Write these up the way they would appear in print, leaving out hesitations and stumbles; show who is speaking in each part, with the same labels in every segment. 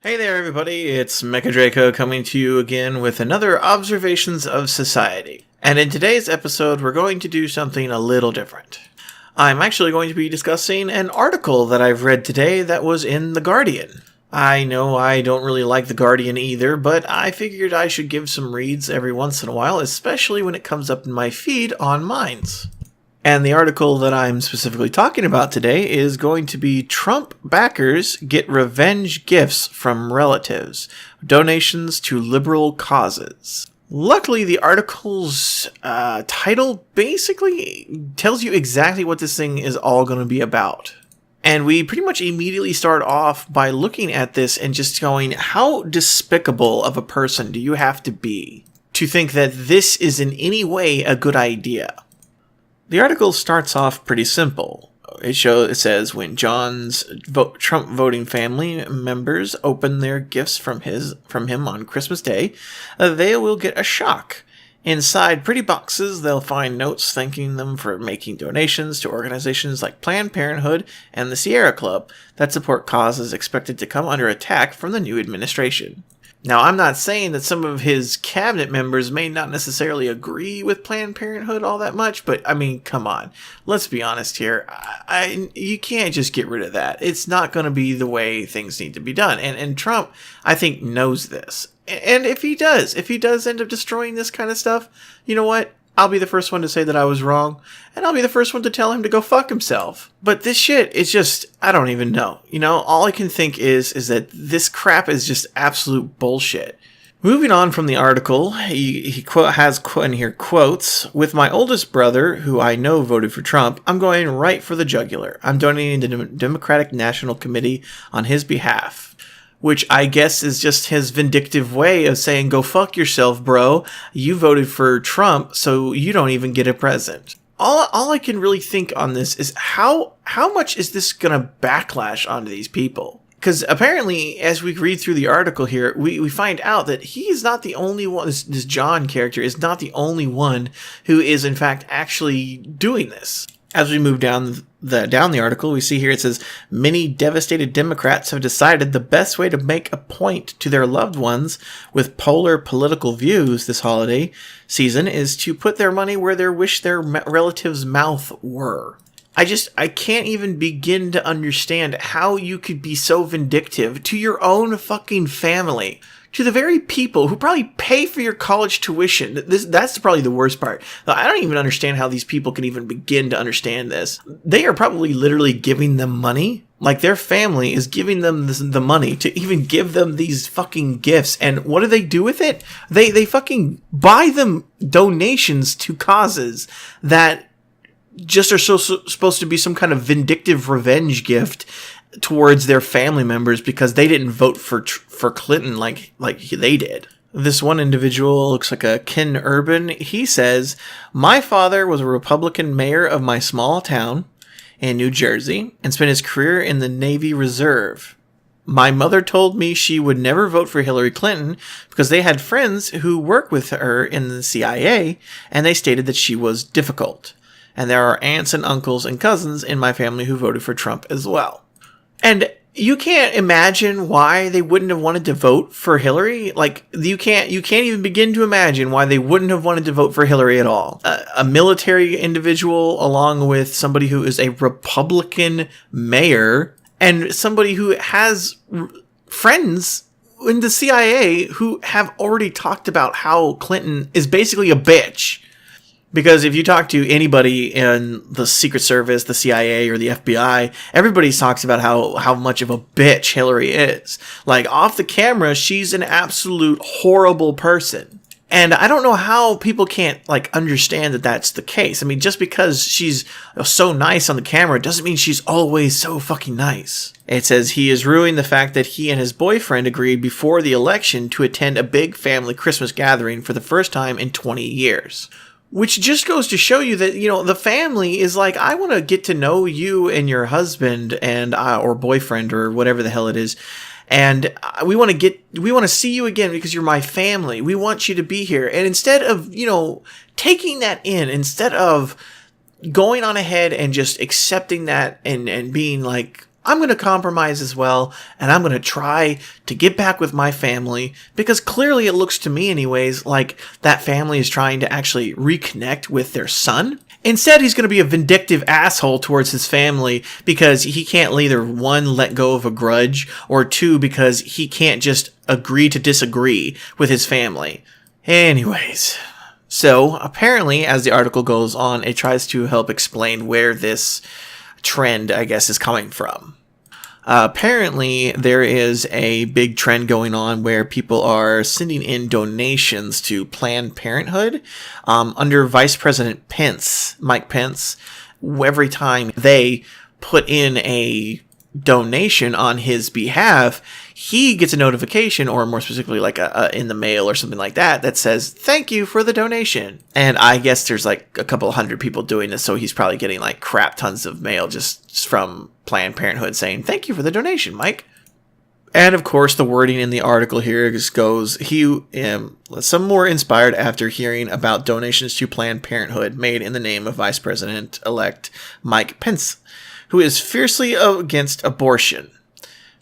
Speaker 1: Hey there, everybody. It's Mecha Draco coming to you again with another Observations of Society. And in today's episode, we're going to do something a little different. I'm actually going to be discussing an article that I've read today that was in The Guardian. I know I don't really like The Guardian either, but I figured I should give some reads every once in a while, especially when it comes up in my feed on Minds. And the article that I'm specifically talking about today is going to be Trump backers get revenge gifts from relatives, donations to liberal causes. Luckily, the article's title basically tells you exactly what this thing is all going to be about. And we pretty much immediately start off by looking at this and just going, how despicable of a person do you have to be to think that this is in any way a good idea? The article starts off pretty simple. It says when John's Trump voting family members open their gifts from him on Christmas Day, they will get a shock. Inside pretty boxes, they'll find notes thanking them for making donations to organizations like Planned Parenthood and the Sierra Club that support causes expected to come under attack from the new administration. Now, I'm not saying that some of his cabinet members may not necessarily agree with Planned Parenthood all that much, but I mean, come on. Let's be honest here. You can't just get rid of that. It's not going to be the way things need to be done. And Trump, I think, knows this. And if he does end up destroying this kind of stuff, you know what? I'll be the first one to say that I was wrong, and I'll be the first one to tell him to go fuck himself. But this shit is just, I don't even know. You know, all I can think is that this crap is just absolute bullshit. Moving on from the article, he has in here quotes, with my oldest brother, who I know voted for Trump, I'm going right for the jugular. I'm donating to the Democratic National Committee on his behalf. Which I guess is just his vindictive way of saying, go fuck yourself, bro. You voted for Trump, so you don't even get a present. All I can really think on this is how much is this going to backlash onto these people? Because apparently, as we read through the article here, we find out that he is not the only one, this John character is not the only one who is in fact actually doing this. As we move down the article, we see here it says, many devastated Democrats have decided the best way to make a point to their loved ones with polar political views this holiday season is to put their money where they wish their relatives' mouth were. I can't even begin to understand how you could be so vindictive to your own fucking family. To the very people who probably pay for your college tuition. That's probably the worst part. I don't even understand how these people can even begin to understand this. They are probably literally giving them money. Like their family is giving them the money to even give them these fucking gifts. And what do they do with it? They fucking buy them donations to causes that just are supposed to be some kind of vindictive revenge gift towards their family members because they didn't vote for Clinton like they did. This one individual looks like a Ken Urban. He says, my father was a Republican mayor of my small town in New Jersey and spent his career in the Navy Reserve. My mother told me she would never vote for Hillary Clinton because they had friends who work with her in the CIA and they stated that she was difficult. And there are aunts and uncles and cousins in my family who voted for Trump as well. And you can't imagine why they wouldn't have wanted to vote for Hillary. Like, you can't even begin to imagine why they wouldn't have wanted to vote for Hillary at all. A military individual along with somebody who is a Republican mayor and somebody who has friends in the CIA who have already talked about how Clinton is basically a bitch. Because if you talk to anybody in the Secret Service, the CIA, or the FBI, everybody talks about how much of a bitch Hillary is. Like, off the camera, she's an absolute horrible person. And I don't know how people can't, understand that that's the case. I mean, just because she's so nice on the camera doesn't mean she's always so fucking nice. It says he is ruining the fact that he and his boyfriend agreed before the election to attend a big family Christmas gathering for the first time in 20 years. Which just goes to show you that, the family is like, I want to get to know you and your husband and or boyfriend or whatever the hell it is. And we want to see you again because you're my family. We want you to be here. And instead of, taking that in, instead of going on ahead and just accepting that and being like, I'm going to compromise as well, and I'm going to try to get back with my family, because clearly it looks to me anyways like that family is trying to actually reconnect with their son. Instead, he's going to be a vindictive asshole towards his family because he can't either, one, let go of a grudge, or two, because he can't just agree to disagree with his family. Anyways, so apparently, as the article goes on, it tries to help explain where this trend, I guess, is coming from. Apparently, there is a big trend going on where people are sending in donations to Planned Parenthood under Vice President Mike Pence. Every time they put in a donation on his behalf, he gets a notification, or more specifically like in the mail or something like that, that says, "Thank you for the donation." And I guess there's like a couple hundred people doing this, so he's probably getting like crap tons of mail just from Planned Parenthood saying, "Thank you for the donation, Mike." And of course, the wording in the article here just goes, some more inspired after hearing about donations to Planned Parenthood made in the name of Vice President-elect Mike Pence, who is fiercely against abortion.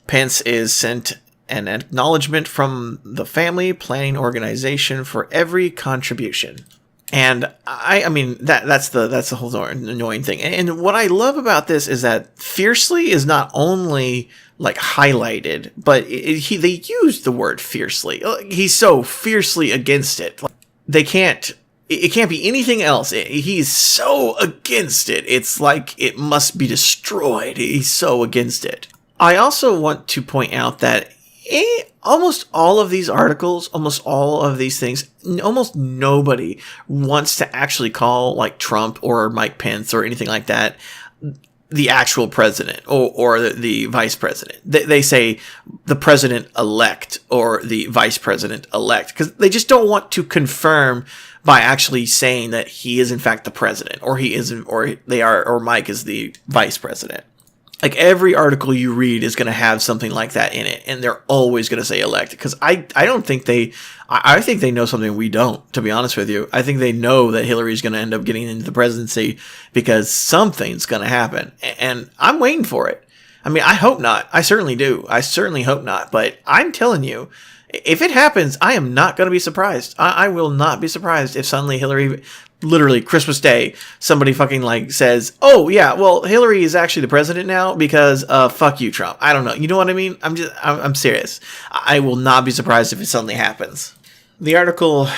Speaker 1: Pence is sent an acknowledgement from the family planning organization for every contribution. And I mean, that's the whole annoying thing. And what I love about this is that fiercely is not only like highlighted, but they use the word fiercely. He's so fiercely against it. It can't be anything else. He's so against it. It's like it must be destroyed. He's so against it. I also want to point out that almost all of these articles, almost all of these things, almost nobody wants to actually call like Trump or Mike Pence or anything like that the actual president or the vice president. They say the president-elect or the vice president-elect because they just don't want to confirm by actually saying that he is in fact the president, or he isn't, or Mike is the vice president. Like every article you read is going to have something like that in it, and they're always going to say elect, because I think they know something we don't, to be honest with you. I think they know that Hillary's going to end up getting into the presidency because something's going to happen, and I'm waiting for it. I mean, I hope not. I certainly do. I certainly hope not, but I'm telling you, if it happens, I am not going to be surprised. I will not be surprised if suddenly Hillary, literally Christmas Day, somebody fucking like says, "Oh yeah, well Hillary is actually the president now because fuck you, Trump." I don't know. You know what I mean? I'm serious. I will not be surprised if it suddenly happens. The article,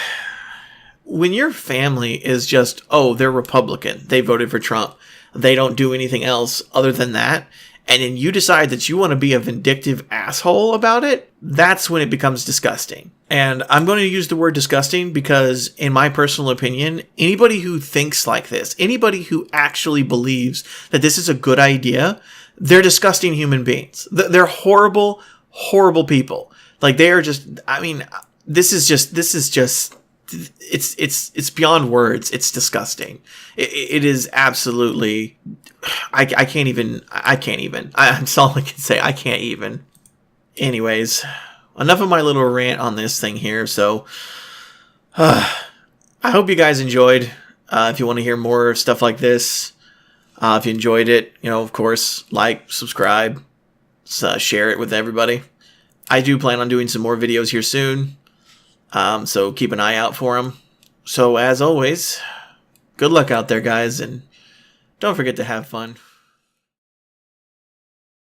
Speaker 1: when your family is just, oh, they're Republican, they voted for Trump, they don't do anything else other than that, and then you decide that you want to be a vindictive asshole about it, that's when it becomes disgusting. And I'm going to use the word disgusting because, in my personal opinion, anybody who thinks like this, anybody who actually believes that this is a good idea, they're disgusting human beings. They're horrible, horrible people. Like, they are just, I mean, this is just, it's beyond words. It's disgusting. It is absolutely, I can't even. That's all I can say. I can't even. Anyways, enough of my little rant on this thing here. So, I hope you guys enjoyed. If you want to hear more stuff like this, if you enjoyed it, of course, like, subscribe, share it with everybody. I do plan on doing some more videos here soon. So keep an eye out for them. So as always, good luck out there, guys, and don't forget to have fun.